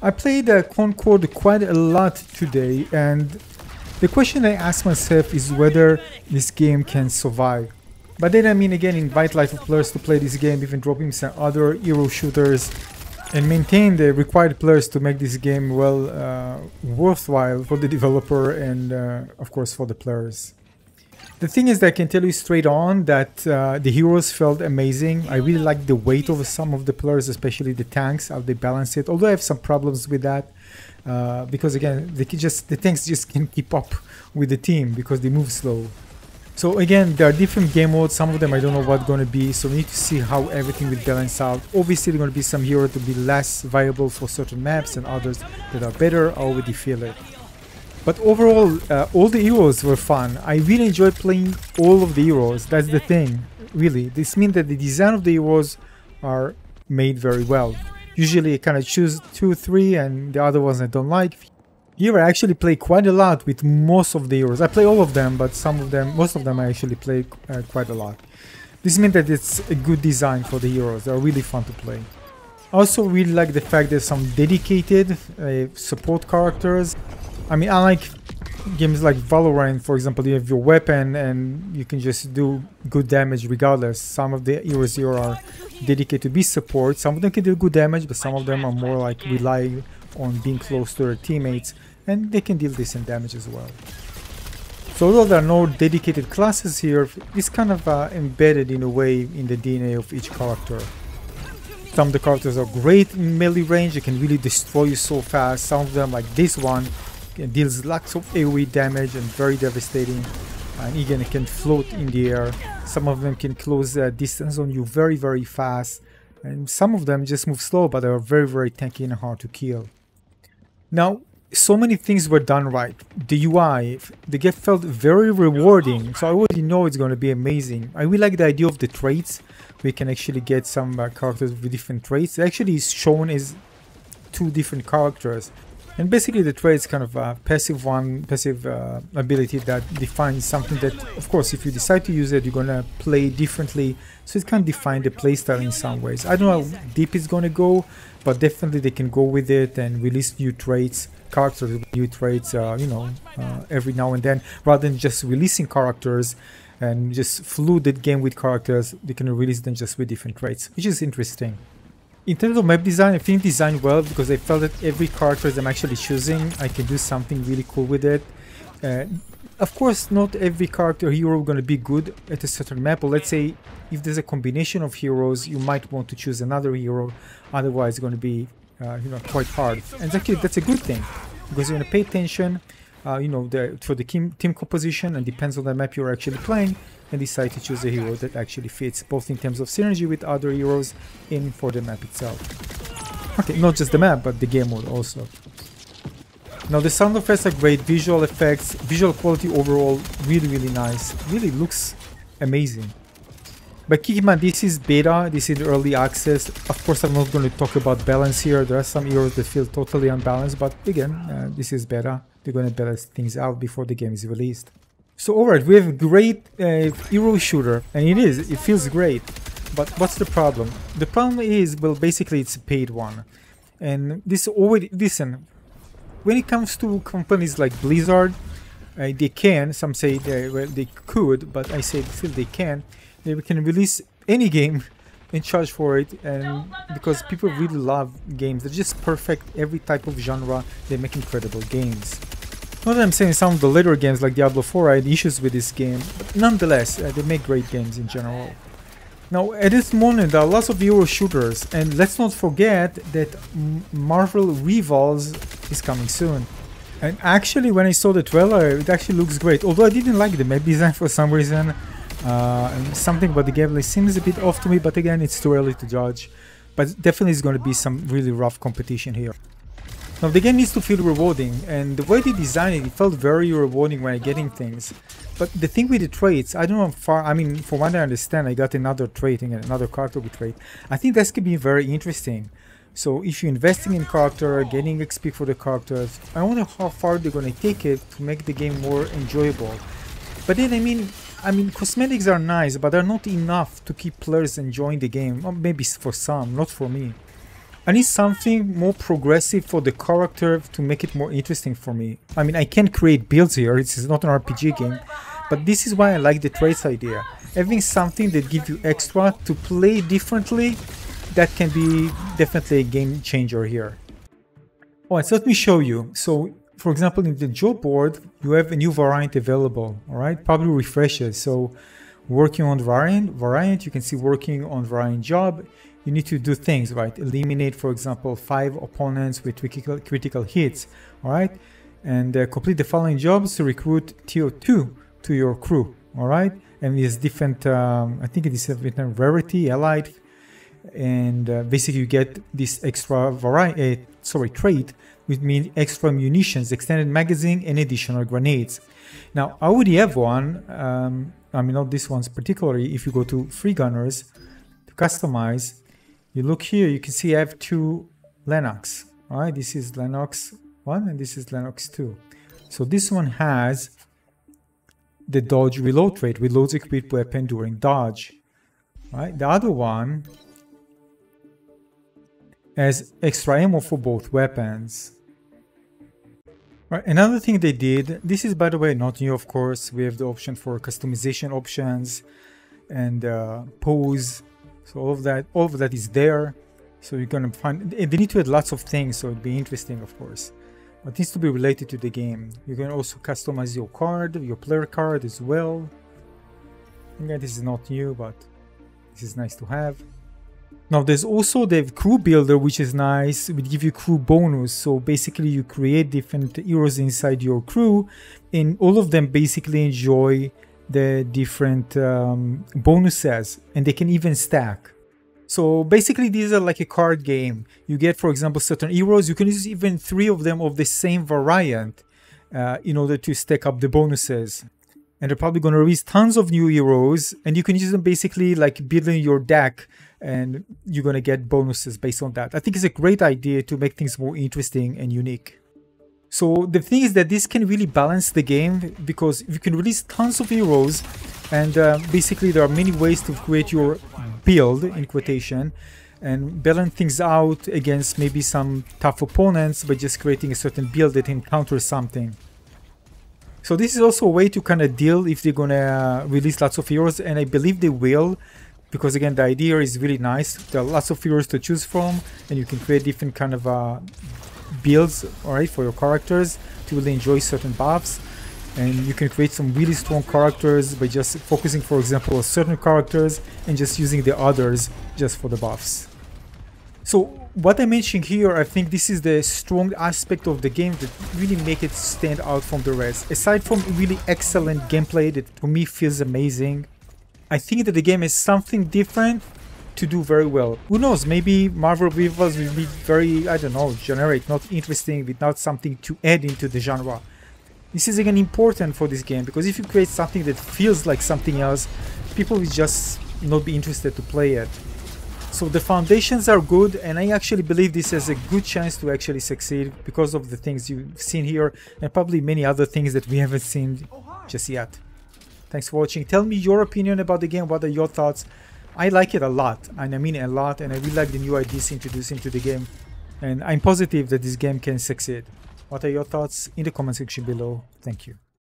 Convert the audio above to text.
I played Concord quite a lot today, and the question I ask myself is whether this game can survive. But then I mean again, invite live players to play this game, even dropping some other hero shooters, and maintain the required players to make this game well worthwhile for the developer and of course for the players. The thing is that I can tell you straight on that the heroes felt amazing. I really like the weight of some of the players, especially the tanks, how they balance it. Although I have some problems with that because again, the tanks just can't keep up with the team because they move slow. So again, there are different game modes. Some of them I don't know what's going to be, so we need to see how everything will balance out. Obviously, there are going to be some heroes to be less viable for certain maps and others that are better. I already feel it. But overall, all the heroes were fun. I really enjoyed playing all of the heroes. That's the thing, really. This means that the design of the heroes are made very well. Usually I kind of choose 2 or 3 and the other ones I don't like. Here I actually play quite a lot with most of the heroes. I play all of them, but most of them I actually play quite a lot. This means that it's a good design for the heroes. They're really fun to play. I also really like the fact there's some dedicated support characters. I mean, unlike games like Valorant, for example, you have your weapon and you can just do good damage regardless. Some of the heroes here are dedicated to be support. Some of them can do good damage, but some of them are more like rely on being close to their teammates, and they can deal decent damage as well. So although there are no dedicated classes here, it's kind of embedded in a way in the DNA of each character. Some of the characters are great in melee range, they can really destroy you so fast. Some of them, like this one, deals lots of AoE damage and very devastating, and again it can float in the air. Some of them can close distance on you very fast, and some of them just move slow but are very tanky and hard to kill. Now, so many things were done right. The UI, the game felt very rewarding, so I already know it's going to be amazing. I really like the idea of the traits. We can actually get some characters with different traits. It actually is shown as 2 different characters. And basically the trait is kind of a passive ability that defines something that, of course, if you decide to use it, you're gonna play differently. So it can define the playstyle in some ways. I don't know how deep it's gonna go, but definitely they can go with it and release new traits, characters with new traits, every now and then, rather than just releasing characters and just flood the game with characters. They can release them just with different traits, which is interesting. In terms of map design, I think designed well because I felt that every character I'm actually choosing, I can do something really cool with it. Of course, not every character hero is going to be good at a certain map, but let's say if there's a combination of heroes, you might want to choose another hero, otherwise it's going to be quite hard. And actually that's a good thing because you're going to pay attention for the team composition, and depends on the map you're actually playing, and decide to choose a hero that actually fits both in terms of synergy with other heroes and for the map itself. Okay, not just the map, but the game mode also. Now the sound effects are great, visual effects, visual quality overall really nice, really looks amazing. But keep in mind, this is beta, this is early access. Of course, I'm not going to talk about balance here. There are some heroes that feel totally unbalanced, but again, this is beta. They're going to balance things out before the game is released. So alright, we have a great hero shooter, and it feels great. But what's the problem? The problem is, well, basically it's a paid one. And listen, when it comes to companies like Blizzard, they can, some say they could, but I say still they can release any game and charge for it, and because people really love games, they're just perfect, every type of genre, they make incredible games. Not that I'm saying some of the later games like Diablo 4 I had issues with this game, but nonetheless, they make great games in general. Now, at this moment, there are lots of hero shooters, and let's not forget that Marvel Rivals is coming soon. And actually, when I saw the trailer, it actually looks great, although I didn't like the map design for some reason. Something about the gameplay seems a bit off to me, but again, it's too early to judge. But definitely is going to be some really rough competition here. Now the game needs to feel rewarding, and the way they designed it felt very rewarding when I'm getting things. But the thing with the traits, I don't know how far, I mean, from what I understand, I got another trait and another character with trait. I think that's going to be very interesting. So if you're investing in character, getting XP for the characters, I wonder how far they're going to take it to make the game more enjoyable. But then I mean, cosmetics are nice, but they're not enough to keep players enjoying the game. Or maybe for some, not for me. I need something more progressive for the character to make it more interesting for me. I mean, I can create builds here, this is not an RPG game, but this is why I like the traits idea. Having something that gives you extra to play differently, that can be definitely a game changer here. Alright, so let me show you. So, for example, in the job board, you have a new variant available, alright? Probably refreshes. So, working on variant, you can see working on variant job. You need to do things, right? Eliminate, for example, 5 opponents with critical hits, alright? And complete the following jobs to recruit TO2 to your crew, alright? And there's different, I think it is different rarity, allied, and basically you get this extra trait, which means extra munitions, extended magazine, and additional grenades. Now, I already have one, I mean not this one's particularly. If you go to Free Gunners, to customize, you look here, you can see I have 2 Lennox. Alright, this is Lennox 1 and this is Lennox 2. So this one has the dodge reload trait, reloads equipped weapon during dodge. Right? The other one has extra ammo for both weapons. Right, another thing they did, this is by the way not new of course, we have the option for customization options and pose, so all of that is there, so you're gonna find, they need to add lots of things, so it'd be interesting of course, but it needs to be related to the game. You can also customize your card, your player card as well. Again, this is not new, but this is nice to have. Now there's also the crew builder, which is nice. It would give you crew bonus. So basically you create different heroes inside your crew and all of them basically enjoy the different bonuses and they can even stack. So basically these are like a card game. You get, for example, certain heroes. You can use even 3 of them of the same variant in order to stack up the bonuses. And they're probably going to release tons of new heroes and you can use them basically like building your deck and you're going to get bonuses based on that. I think it's a great idea to make things more interesting and unique. So the thing is that this can really balance the game because you can release tons of heroes and basically there are many ways to create your build in quotation and balance things out against maybe some tough opponents by just creating a certain build that encounters something. So this is also a way to kind of deal if they're gonna release lots of heroes, and I believe they will, because again the idea is really nice. There are lots of heroes to choose from and you can create different kind of builds, alright, for your characters to really enjoy certain buffs, and you can create some really strong characters by just focusing, for example, on certain characters and just using the others just for the buffs. So what I mentioned here, I think this is the strong aspect of the game that really make it stand out from the rest. Aside from really excellent gameplay that to me feels amazing, I think that the game has something different to do very well. Who knows, maybe Marvel Rivals will be very, I don't know, generic, not interesting, without something to add into the genre. This is again important for this game, because if you create something that feels like something else, people will just not be interested to play it. So the foundations are good, and I actually believe this has a good chance to actually succeed because of the things you've seen here and probably many other things that we haven't seen just yet. Thanks for watching. Tell me your opinion about the game. What are your thoughts? I like it a lot, and I mean a lot, and I really like the new ideas introduced into the game, and I'm positive that this game can succeed. What are your thoughts? In the comment section below. Thank you.